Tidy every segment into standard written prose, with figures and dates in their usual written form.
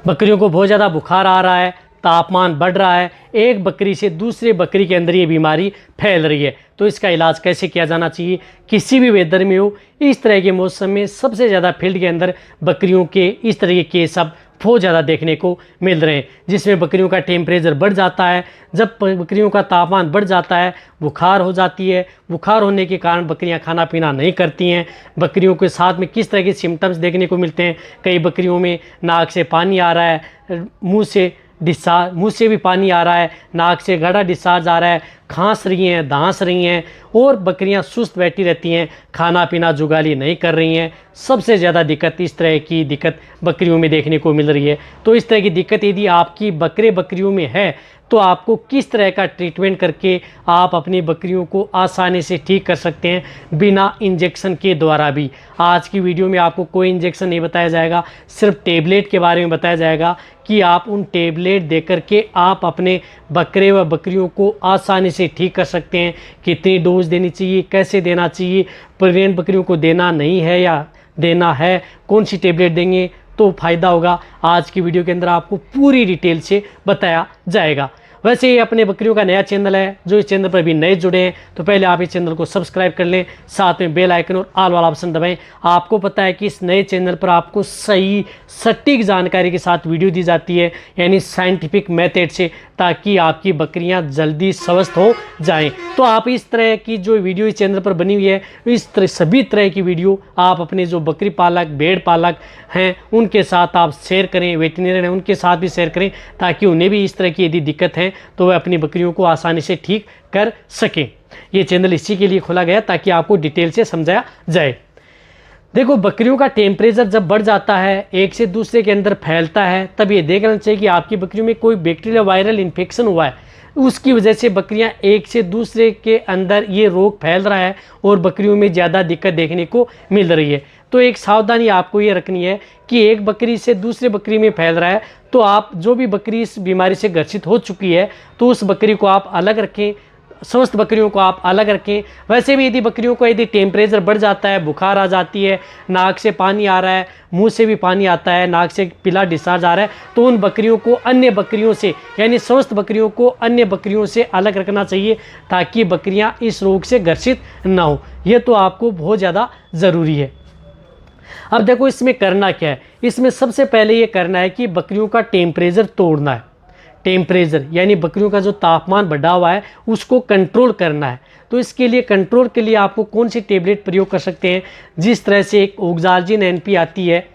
बकरियों को बहुत ज़्यादा बुखार आ रहा है, तापमान बढ़ रहा है, एक बकरी से दूसरे बकरी के अंदर ये बीमारी फैल रही है, तो इसका इलाज कैसे किया जाना चाहिए। किसी भी वेदर में हो, इस तरह के मौसम में सबसे ज़्यादा फील्ड के अंदर बकरियों के इस तरह के केस अब बहुत ज़्यादा देखने को मिल रहे हैं, जिसमें बकरियों का टेम्परेचर बढ़ जाता है। जब बकरियों का तापमान बढ़ जाता है, बुखार हो जाती है। बुखार होने के कारण बकरियां खाना पीना नहीं करती हैं। बकरियों के साथ में किस तरह के सिम्टम्स देखने को मिलते हैं, कई बकरियों में नाक से पानी आ रहा है, मुंह से भी पानी आ रहा है, नाक से गाढ़ा डिस्चार्ज आ रहा है, खांस रही हैं, दांस रही हैं, और बकरियां सुस्त बैठी रहती हैं, खाना पीना जुगाली नहीं कर रही हैं। सबसे ज़्यादा दिक्कत इस तरह की दिक्कत बकरियों में देखने को मिल रही है। तो इस तरह की दिक्कत यदि आपकी बकरियों में है, तो आपको किस तरह का ट्रीटमेंट करके आप अपनी बकरियों को आसानी से ठीक कर सकते हैं, बिना इंजेक्शन के द्वारा भी। आज की वीडियो में आपको कोई इंजेक्शन नहीं बताया जाएगा, सिर्फ टेबलेट के बारे में बताया जाएगा कि आप उन टेबलेट दे करके आप अपने बकरे व बकरियों को आसानी से ठीक कर सकते हैं। कितनी डोज देनी चाहिए, कैसे देना चाहिए, प्रेग्नेंट बकरियों को देना नहीं है या देना है, कौन सी टेबलेट देंगे तो फ़ायदा होगा, आज की वीडियो के अंदर आपको पूरी डिटेल से बताया जाएगा। वैसे ये अपने बकरियों का नया चैनल है, जो इस चैनल पर भी नए जुड़े हैं तो पहले आप इस चैनल को सब्सक्राइब कर लें, साथ में बेल आइकन और ऑल वाला ऑप्शन दबाएं। आपको पता है कि इस नए चैनल पर आपको सही सटीक जानकारी के साथ वीडियो दी जाती है, यानी साइंटिफिक मेथड से, ताकि आपकी बकरियां जल्दी स्वस्थ हो जाएं। तो आप इस तरह की जो वीडियो इस चैनल पर बनी हुई है, इस तरह सभी तरह की वीडियो आप अपने जो बकरी पालक भेड़ पालक हैं उनके साथ आप शेयर करें, वेटरनरी हैं उनके साथ भी शेयर करें, ताकि उन्हें भी इस तरह की यदि दिक्कत है तो वह अपनी बकरियों को आसानी से ठीक कर सकें। ये चैनल इसी के लिए खोला गया ताकि आपको डिटेल से समझाया जाए। देखो, बकरियों का टेम्परेचर जब बढ़ जाता है, एक से दूसरे के अंदर फैलता है, तब ये देखना चाहिए कि आपकी बकरियों में कोई बैक्टीरिया वायरल इन्फेक्शन हुआ है, उसकी वजह से बकरियां एक से दूसरे के अंदर ये रोग फैल रहा है और बकरियों में ज़्यादा दिक्कत देखने को मिल रही है। तो एक सावधानी आपको ये रखनी है कि एक बकरी से दूसरे बकरी में फैल रहा है, तो आप जो भी बकरी इस बीमारी से ग्रसित हो चुकी है तो उस बकरी को आप अलग रखें, स्वस्थ बकरियों को आप अलग रखें। वैसे भी यदि बकरियों को यदि टेम्परेचर बढ़ जाता है, बुखार आ जाती है, नाक से पानी आ रहा है, मुंह से भी पानी आता है, नाक से पीला डिस्चार्ज आ रहा है, तो उन बकरियों को अन्य बकरियों से, यानी स्वस्थ बकरियों को अन्य बकरियों से अलग रखना चाहिए, ताकि बकरियां इस रोग से ग्रसित ना हो। यह तो आपको बहुत ज़्यादा ज़रूरी है। अब देखो, इसमें करना क्या है। इसमें सबसे पहले ये करना है कि बकरियों का टेम्परेचर तोड़ना है। टेम्परेचर यानी बकरियों का जो तापमान बढ़ा हुआ है उसको कंट्रोल करना है। तो इसके लिए कंट्रोल के लिए आपको कौन सी टेबलेट प्रयोग कर सकते हैं, जिस तरह से एक ओक्साल्जिन एनपी आती है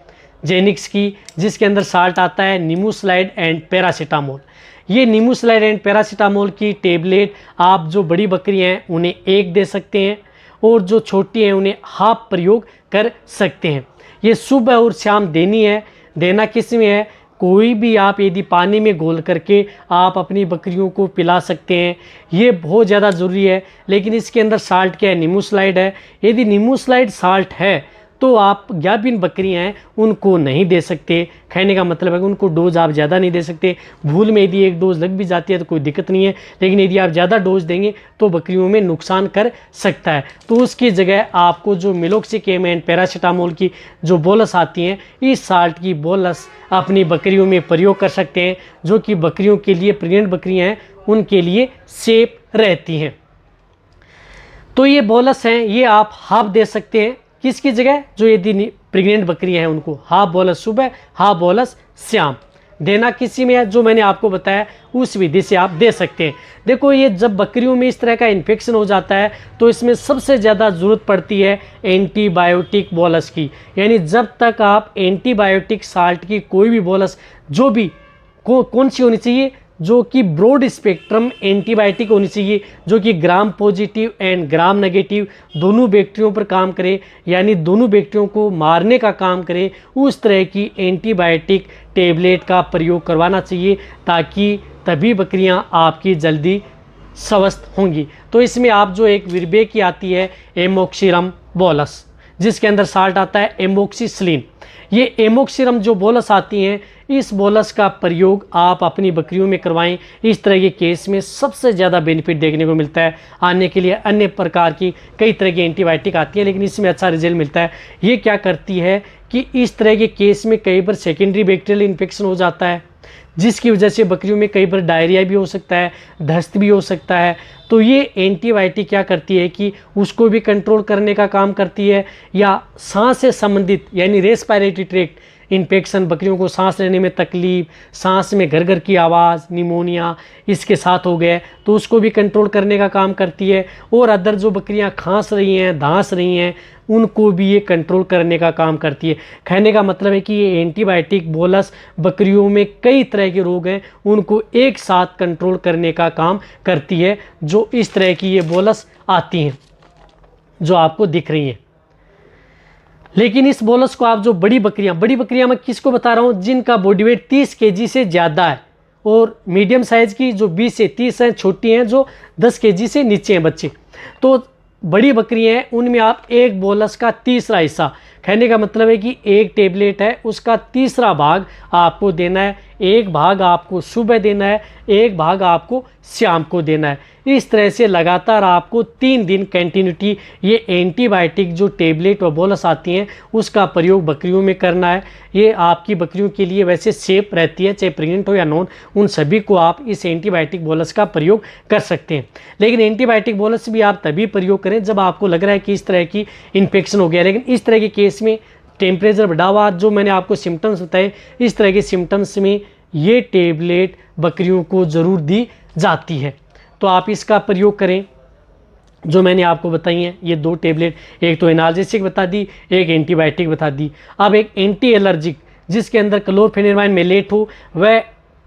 जेनिक्स की, जिसके अंदर साल्ट आता है निमोसलाइड एंड पैरासीटामोल। ये निमोसलाइड एंड पैरासीटामोल की टेबलेट आप जो बड़ी बकरियां हैं उन्हें एक दे सकते हैं, और जो छोटी हैं उन्हें हाफ प्रयोग कर सकते हैं। ये सुबह और शाम देनी है। देना किस में है, कोई भी आप यदि पानी में घोल करके आप अपनी बकरियों को पिला सकते हैं, ये बहुत ज़्यादा ज़रूरी है। लेकिन इसके अंदर साल्ट क्या है, निमोसलाइड है। यदि निमोसलाइड साल्ट है तो आप गाभिन बकरियां हैं उनको नहीं दे सकते। कहने का मतलब है कि उनको डोज आप ज़्यादा नहीं दे सकते। भूल में यदि एक डोज लग भी जाती है तो कोई दिक्कत नहीं है, लेकिन यदि आप ज़्यादा डोज देंगे तो बकरियों में नुकसान कर सकता है। तो उसकी जगह आपको जो मिलोक्सिकेम एंड पैरासीटामोल की जो बोलस आती हैं, इस साल्ट की बोलस अपनी बकरियों में प्रयोग कर सकते हैं, जो कि बकरियों के लिए, प्रेग्नेंट बकरियाँ हैं उनके लिए सेफ रहती हैं। तो ये बोलस हैं, ये आप हाफ दे सकते हैं। किसकी जगह, जो यदि प्रेग्नेंट बकरियां हैं उनको हाफ बोलस सुबह, हाफ बोलस शाम देना किसी में है, जो मैंने आपको बताया उस विधि से आप दे सकते हैं। देखो, ये जब बकरियों में इस तरह का इन्फेक्शन हो जाता है तो इसमें सबसे ज़्यादा ज़रूरत पड़ती है एंटीबायोटिक बोलस की। यानी जब तक आप एंटीबायोटिक साल्ट की कोई भी बोलस, जो भी कौन सी होनी चाहिए, जो कि ब्रॉड स्पेक्ट्रम एंटीबायोटिक होनी चाहिए, जो कि gram positive and gram negative दोनों बैक्टीरियों पर काम करे, यानी दोनों बैक्टीरियों को मारने का काम करे, उस तरह की एंटीबायोटिक टेबलेट का प्रयोग करवाना चाहिए, ताकि तभी बकरियां आपकी जल्दी स्वस्थ होंगी। तो इसमें आप जो एक विरबे की आती है एमोक्सिरम बोलस, जिसके अंदर साल्ट आता है एमोक्सिसिलिन, ये एमोक्सिरम जो बोलस आती हैं, इस बोलस का प्रयोग आप अपनी बकरियों में करवाएं। इस तरह के केस में सबसे ज़्यादा बेनिफिट देखने को मिलता है। आने के लिए अन्य प्रकार की कई तरह की एंटीबायोटिक आती हैं, लेकिन इसमें अच्छा रिजल्ट मिलता है। ये क्या करती है कि इस तरह के केस में कई बार सेकेंडरी बैक्टीरियल इन्फेक्शन हो जाता है, जिसकी वजह से बकरियों में कई बार डायरिया भी हो सकता है, दस्त भी हो सकता है। तो ये एंटीबायोटिक क्या करती है कि उसको भी कंट्रोल करने का काम करती है, या सांस से संबंधित यानी रेस्पिरेटरी ट्रैक्ट इन्फेक्शन, बकरियों को सांस लेने में तकलीफ, सांस में घर घर की आवाज़, निमोनिया इसके साथ हो गए तो उसको भी कंट्रोल करने का काम करती है। और अदर जो बकरियां खांस रही हैं, दांस रही हैं, उनको भी ये कंट्रोल करने का काम करती है। कहने का मतलब है कि ये एंटीबायोटिक बोलस बकरियों में कई तरह के रोग हैं उनको एक साथ कंट्रोल करने का काम करती है, जो इस तरह की ये बोलस आती हैं जो आपको दिख रही हैं। लेकिन इस बोलस को आप जो बड़ी बकरियां मैं किसको बता रहा हूँ, जिनका बॉडी वेट 30 केजी से ज़्यादा है, और मीडियम साइज़ की जो 20 से 30 हैं, छोटी हैं जो 10 केजी से नीचे हैं बच्चे। तो बड़ी बकरियां हैं उनमें आप एक बोलस का तीसरा हिस्सा, कहने का मतलब है कि एक टेबलेट है उसका तीसरा भाग आपको देना है। एक भाग आपको सुबह देना है, एक भाग आपको शाम को देना है। इस तरह से लगातार आपको 3 दिन कंटिन्यूटी ये एंटीबायोटिक जो टेबलेट व बोलस आती हैं उसका प्रयोग बकरियों में करना है। ये आपकी बकरियों के लिए वैसे सेफ रहती है, चाहे प्रेग्नेंट हो या नॉन, उन सभी को आप इस एंटीबायोटिक बोलस का प्रयोग कर सकते हैं। लेकिन एंटीबायोटिक बोलस भी आप तभी प्रयोग करें जब आपको लग रहा है कि इस तरह की इन्फेक्शन हो गया। लेकिन इस तरह के केस में टेम्परेचर बढ़ा हुआ, जो मैंने आपको सिम्टम्स बताए, इस तरह के सिम्टम्स में ये टेबलेट बकरियों को ज़रूर दी जाती है। तो आप इसका प्रयोग करें जो मैंने आपको बताई हैं ये 2 टेबलेट, एक तो एनाल्जेसिक बता दी, एक एंटीबायोटिक बता दी। अब एक एंटी एलर्जिक जिसके अंदर क्लोरफेनिरामाइन मेलेट हो, वह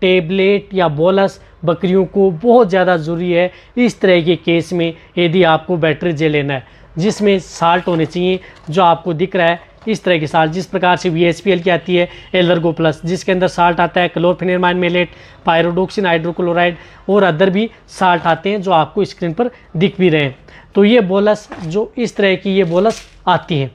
टेबलेट या बोलस बकरियों को बहुत ज़्यादा ज़रूरी है इस तरह के केस में। यदि आपको बैटरीजे लेना है जिसमें साल्ट होने चाहिए, जो आपको दिख रहा है इस तरह की साल्ट, जिस प्रकार से VSPL की आती है एलर्गो प्लस, जिसके अंदर साल्ट आता है क्लोरफेनिरामाइन मेलेट, पायरोडोक्सिन हाइड्रोक्लोराइड और अदर भी साल्ट आते हैं जो आपको स्क्रीन पर दिख भी रहे हैं। तो ये बोलस जो इस तरह की ये बोलस आती है,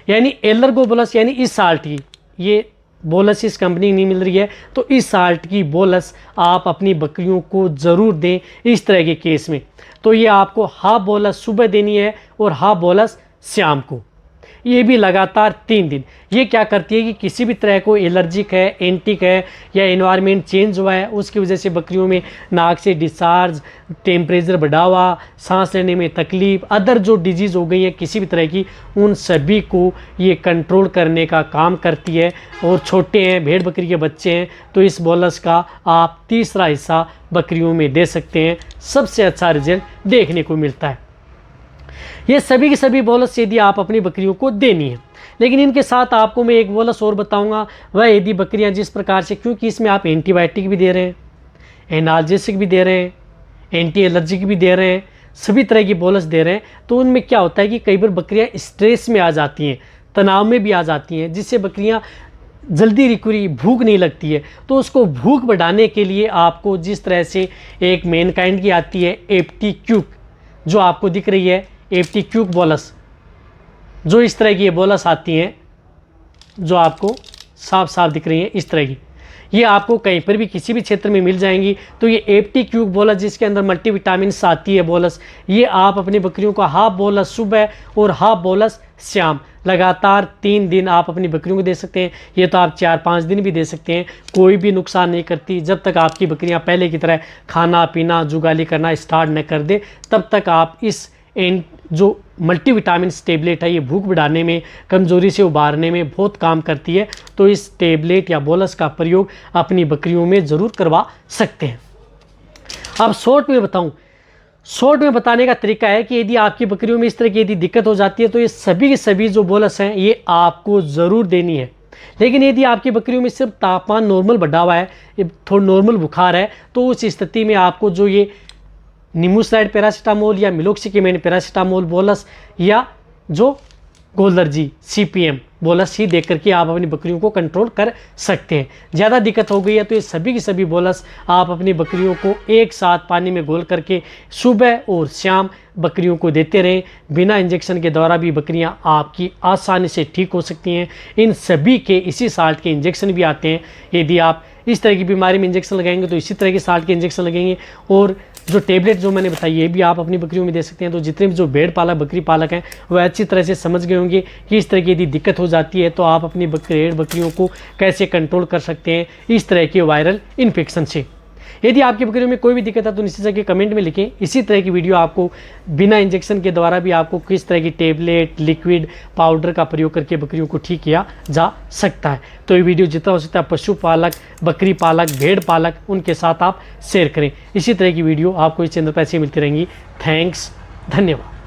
यानी एलर्गो बोलस, यानी इस साल्ट की ये बोलस इस कंपनी नहीं मिल रही है, तो इस साल्ट की बोलस आप अपनी बकरियों को ज़रूर दें इस तरह के केस में। तो ये आपको हाफ बोलस सुबह देनी है और हाफ बोलस शाम को, ये भी लगातार 3 दिन। ये क्या करती है कि किसी भी तरह को एलर्जिक है, एंटिक है या एनवायरनमेंट चेंज हुआ है उसकी वजह से बकरियों में नाक से डिस्चार्ज, टेम्परेचर बढ़ा हुआ, सांस लेने में तकलीफ, अदर जो डिजीज़ हो गई है किसी भी तरह की, उन सभी को ये कंट्रोल करने का काम करती है। और छोटे हैं, भेड़ बकरी के बच्चे हैं, तो इस बोलस का आप तीसरा हिस्सा बकरियों में दे सकते हैं, सबसे अच्छा रिजल्ट देखने को मिलता है। ये सभी की सभी बोलस यदि आप अपनी बकरियों को देनी है। लेकिन इनके साथ आपको मैं एक बोलस और बताऊंगा, वह यदि बकरियां जिस प्रकार से, क्योंकि इसमें आप एंटीबायोटिक भी दे रहे हैं, एनाल्जेसिक भी दे रहे हैं, एंटी एलर्जिक भी दे रहे हैं, सभी तरह की बोलस दे रहे हैं, तो उनमें क्या होता है कि कई बार बकरियां स्ट्रेस में आ जाती हैं, तनाव में भी आ जाती हैं, जिससे बकरियां जल्दी रिकवरी, भूख नहीं लगती है। तो उसको भूख बढ़ाने के लिए आपको जिस तरह से एक मैनकाइंड की आती है एप्टीक्यूक, जो आपको दिख रही है एप्टीक्यूक बोलस, जो इस तरह की ये बोलस आती हैं जो आपको साफ साफ दिख रही है इस तरह की, ये आपको कहीं पर भी किसी भी क्षेत्र में मिल जाएंगी। तो ये एप्टीक्यूक बोलस जिसके अंदर मल्टीविटामिन्स आती है बोलस, ये आप अपनी बकरियों को हाफ बोलस सुबह और हाफ बोलस शाम लगातार 3 दिन आप अपनी बकरियों को दे सकते हैं। ये तो आप 4-5 दिन भी दे सकते हैं, कोई भी नुकसान नहीं करती। जब तक आपकी बकरियां पहले की तरह खाना पीना जुगाली करना स्टार्ट न कर दे, तब तक आप इस जो मल्टीविटामिन टेबलेट है ये भूख बढ़ाने में, कमज़ोरी से उबारने में बहुत काम करती है। तो इस टेबलेट या बोलस का प्रयोग अपनी बकरियों में ज़रूर करवा सकते हैं। अब शॉर्ट में बताऊं, शॉर्ट में बताने का तरीका है कि यदि आपकी बकरियों में इस तरह की यदि दिक्कत हो जाती है तो ये सभी के सभी जो बोलस हैं ये आपको ज़रूर देनी है। लेकिन यदि आपकी बकरियों में सिर्फ तापमान नॉर्मल बढ़ा हुआ है, थोड़ा नॉर्मल बुखार है, तो उस स्थिति में आपको जो ये निमोसाइड पैरासीटामोल या मिलोक्सिकेमेन पैरासीटामोल बोलस या जो गोल्डर्जी CPM बोलस ही देकर के आप अपनी बकरियों को कंट्रोल कर सकते हैं। ज़्यादा दिक्कत हो गई है तो ये सभी की सभी बोलस आप अपनी बकरियों को एक साथ पानी में घोल करके सुबह और शाम बकरियों को देते रहें। बिना इंजेक्शन के द्वारा भी बकरियां आपकी आसानी से ठीक हो सकती हैं। इन सभी के इसी साल्ट के इंजेक्शन भी आते हैं। यदि आप इस तरह की बीमारी में इंजेक्शन लगाएंगे तो इसी तरह के साल्ट के इंजेक्शन लगेंगे। और जो टेबलेट जो मैंने बताई ये भी आप अपनी बकरियों में दे सकते हैं। तो जितने भी जो भेड़ पालक बकरी पालक हैं वह अच्छी तरह से समझ गए होंगे कि इस तरह की यदि दिक्कत हो जाती है तो आप अपनी भेड़ बकरियों को कैसे कंट्रोल कर सकते हैं इस तरह के वायरल इन्फेक्शन से। यदि आपकी बकरियों में कोई भी दिक्कत है तो निश्चित करके कमेंट में लिखें। इसी तरह की वीडियो आपको बिना इंजेक्शन के द्वारा भी आपको किस तरह की टेबलेट लिक्विड पाउडर का प्रयोग करके बकरियों को ठीक किया जा सकता है। तो ये वीडियो जितना हो सकता है पशुपालक बकरी पालक भेड़ पालक उनके साथ आप शेयर करें। इसी तरह की वीडियो आपको इस चैनल पर ऐसे मिलती रहेंगी। थैंक्स, धन्यवाद।